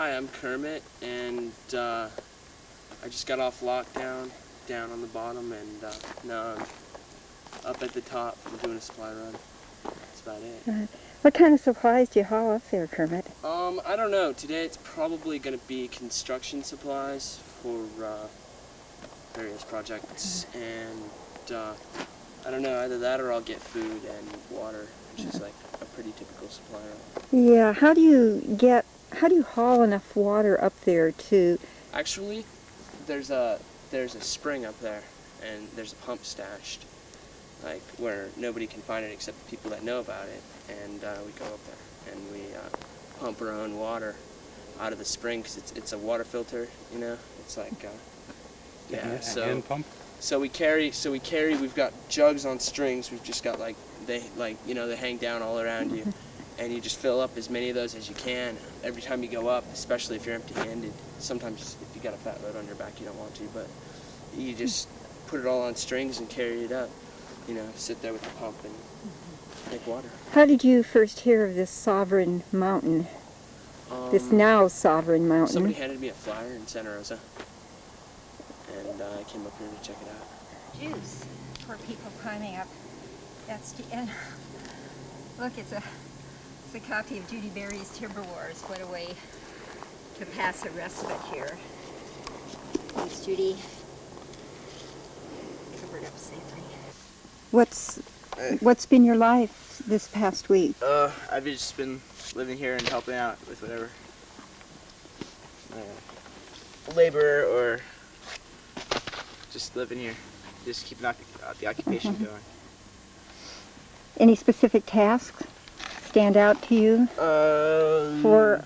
Hi, I'm Kermit, and I just got off lockdown down on the bottom, and now I'm up at the top. I'm doing a supply run. That's about it. What kind of supplies do you haul up there, Kermit? I don't know. Today it's probably going to be construction supplies for various projects, and I don't know, either that or I'll get food and water, which is like a pretty typical supply run. Yeah, how do you haul enough water up there to... Actually, there's a spring up there, and there's a pump stashed, like where nobody can find it except the people that know about it. And we go up there and we pump our own water out of the spring because it's a water filter, you know. It's like yeah. So we carry. We've got jugs on strings. We've just got they hang down all around you. And you just fill up as many of those as you can every time you go up, especially if you're empty-handed. Sometimes if you got a fat load on your back, you don't want to, but you just put it all on strings and carry it up. You know, sit there with the pump and make water. How did you first hear of this sovereign mountain? This now sovereign mountain? Somebody handed me a flyer in Santa Rosa, and I came up here to check it out. Juice for people climbing up. That's the end. Look, it's a copy of Judy Berry's Timber Wars. What a way to pass a respite here. Thanks, Judy. Covered up safely. What's been your life this past week? I've just been living here and helping out with whatever labor or just living here, just keeping the occupation going. Any specific tasks stand out to you for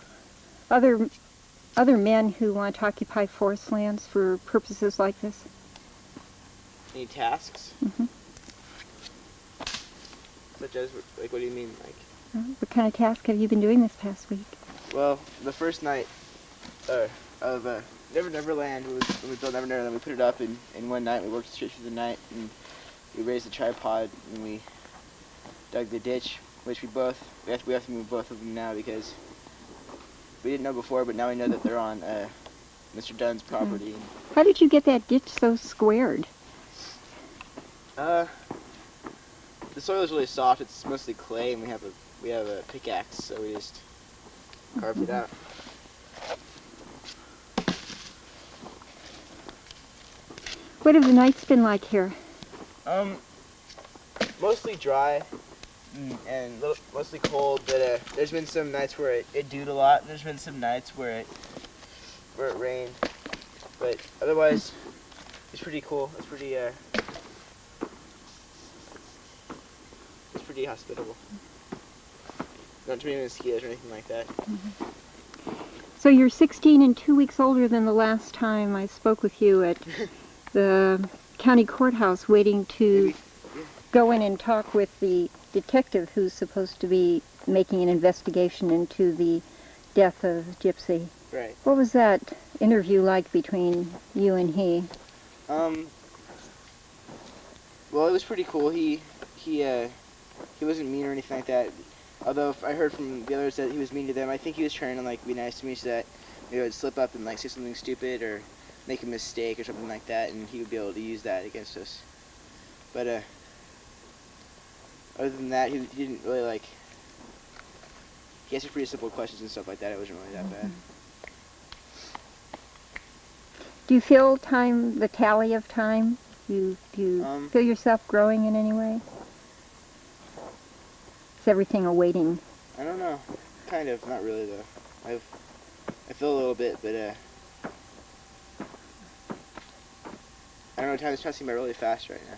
other men who want to occupy forest lands for purposes like this? Any tasks? Mm-hmm. Such as, like, what do you mean, like? What kind of task have you been doing this past week? Well, the first night of Neverland, when we built Neverland, we put it up, and one night we worked straight through the night, and we raised the tripod, and we dug the ditch, which we have to move both of them now because we didn't know before, but now we know that they're on Mr. Dunn's property. How did you get that ditch so squared? The soil is really soft. It's mostly clay, and we have a pickaxe, so we just carved it out. What have the nights been like here? Mostly dry and mostly cold, but there's been some nights where it dewed a lot, and there's been some nights where it rained. But otherwise, it's pretty cool. It's pretty hospitable. Not too many mosquitoes or anything like that. Mm-hmm. So you're 16 and 2 weeks older than the last time I spoke with you at the county courthouse, waiting to go in and talk with the detective who's supposed to be making an investigation into the death of Gypsy. Right. What was that interview like between you and he? Well, it was pretty cool. He wasn't mean or anything like that. Although if I heard from the others that he was mean to them, I think he was trying to be nice to me so that maybe I would slip up and say something stupid or make a mistake or something like that, and he would be able to use that against us. But other than that, he didn't really he answered pretty simple questions and stuff like that. It wasn't really that bad. Do you feel the tally of time? Do you feel yourself growing in any way? Is everything awaiting? I don't know. Kind of. Not really, though. I feel a little bit, but I don't know. Time is passing by really fast right now.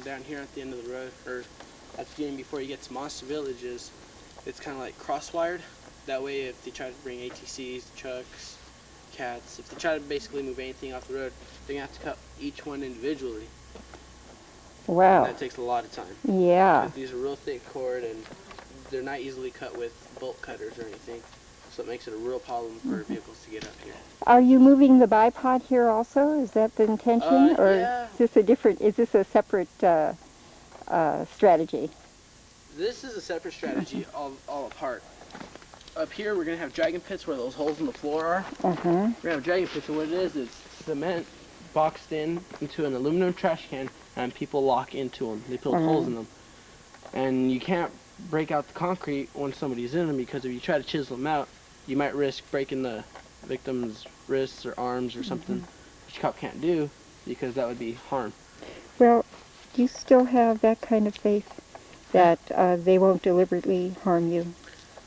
Down here at the end of the road, or at the beginning before you get to Monster Villages, it's kind of like crosswired. That way, if they try to bring ATCs, trucks, cats, if they try to basically move anything off the road, they're going to have to cut each one individually. Wow. And that takes a lot of time. Yeah. Because these are real thick cord, and they're not easily cut with bolt cutters or anything. So it makes it a real problem for vehicles to get up here. Are you moving the bipod here also? Is that the intention, or Yeah. is this a different? Is this a separate strategy? This is a separate strategy, all apart. Up here, we're going to have dragon pits where those holes in the floor are. Uh huh. We're going to have dragon pits, and what it is cement boxed into an aluminum trash can, and people lock into them. They build holes in them. And you can't break out the concrete when somebody's in them, because if you try to chisel them out, you might risk breaking the victim's wrists or arms or something, which a cop can't do, because that would be harm. Well, do you still have that kind of faith that they won't deliberately harm you?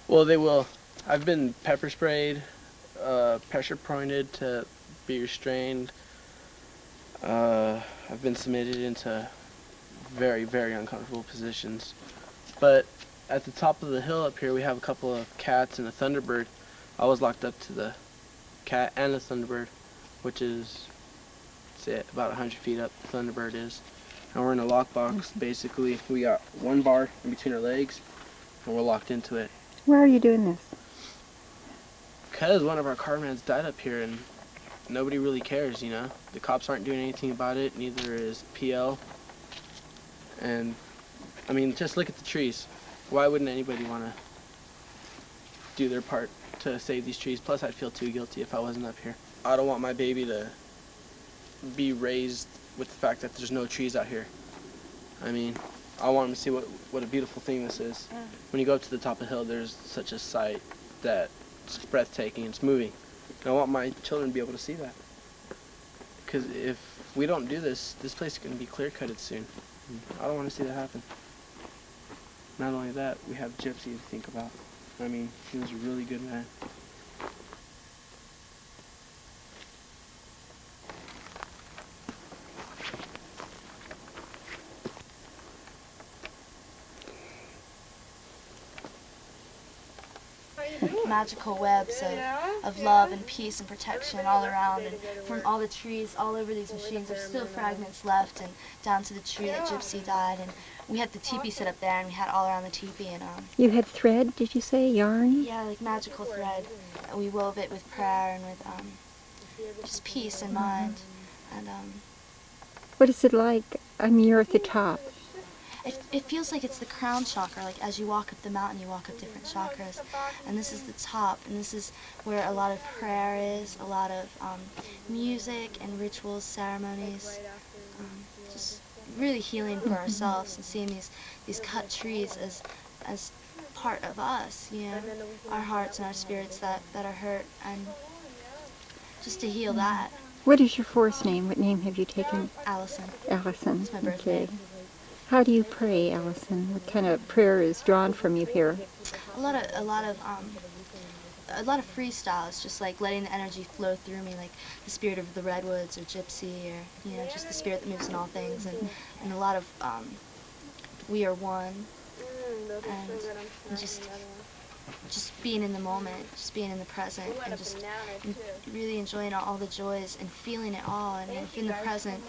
Well, they will. I've been pepper sprayed, pressure pointed to be restrained. I've been submitted into very, very uncomfortable positions. But at the top of the hill up here, we have a couple of cats and a thunderbird. I was locked up to the cat and the thunderbird, which is, say, about 100 feet up the thunderbird is. And we're in a lockbox, basically. We got one bar in between our legs, and we're locked into it. Why are you doing this? Because one of our carmans died up here, and nobody really cares, you know? The cops aren't doing anything about it, neither is PL. And, I mean, just look at the trees. Why wouldn't anybody want to do their part to save these trees? Plus, I'd feel too guilty if I wasn't up here. I don't want my baby to be raised with the fact that there's no trees out here. I mean, I want him to see what a beautiful thing this is. When you go up to the top of the hill, there's such a sight that's breathtaking. It's moving. And I want my children to be able to see that. Because if we don't do this, this place is going to be clear-cutted soon. I don't want to see that happen. Not only that, we have Gypsy to think about. I mean, he was a really good man. Magical webs of love and peace and protection all around, and from all the trees all over these machines there's still fragments left, and down to the tree that Gypsy died. And we had the teepee set up there, and we had all around the teepee, and You had thread, did you say? Yarn? yeah, like magical thread, and we wove it with prayer and with just peace in mind. And What is it like? I mean, you're at the top. it feels like it's the crown chakra. Like as you walk up the mountain, you walk up different chakras, and this is the top, and this is where a lot of prayer is, a lot of music and rituals, ceremonies, just really healing for ourselves, and seeing these cut trees as part of us, you know, our hearts and our spirits that are hurt, and just to heal that. What is your forest name? What name have you taken? Allison. Allison. It's my birth Okay. name. How do you pray, Allison? What kind of prayer is drawn from you here? A lot of freestyles, just like letting the energy flow through me, like the spirit of the redwoods or Gypsy, or just the spirit that moves in all things, and a lot of we are one, and just being in the moment, just being in the present, and just really enjoying all the joys and feeling it all. And if in the present,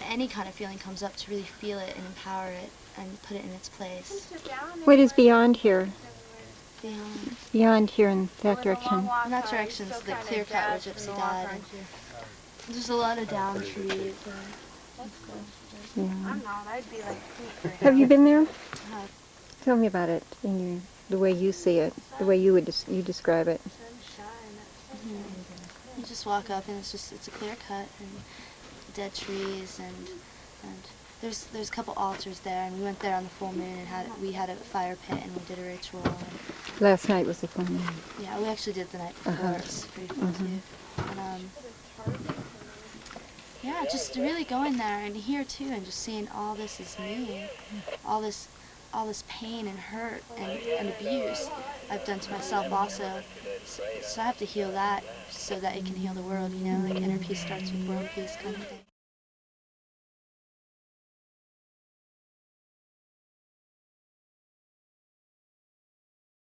any kind of feeling comes up, to really feel it and empower it and put it in its place. What is beyond here? Beyond. Beyond here in that direction? In that direction is the clear cut where Gypsy died. And there's a lot of down trees. Yeah. I'm not. I'd be like, Have you been there? Uh, Tell me about it in the way you see it, the way you describe it. You just walk up, and it's a clear cut, and dead trees, and there's a couple altars there, and we went there on the full moon, and we had a fire pit, and we did a ritual. And, Last night was the full moon. yeah, we actually did the night before. It was pretty fun too. And yeah, just really going there and here too, and just seeing all this is me, all this pain and hurt and abuse I've done to myself also. So I have to heal that so that it can heal the world, like inner peace starts with world peace kind of thing.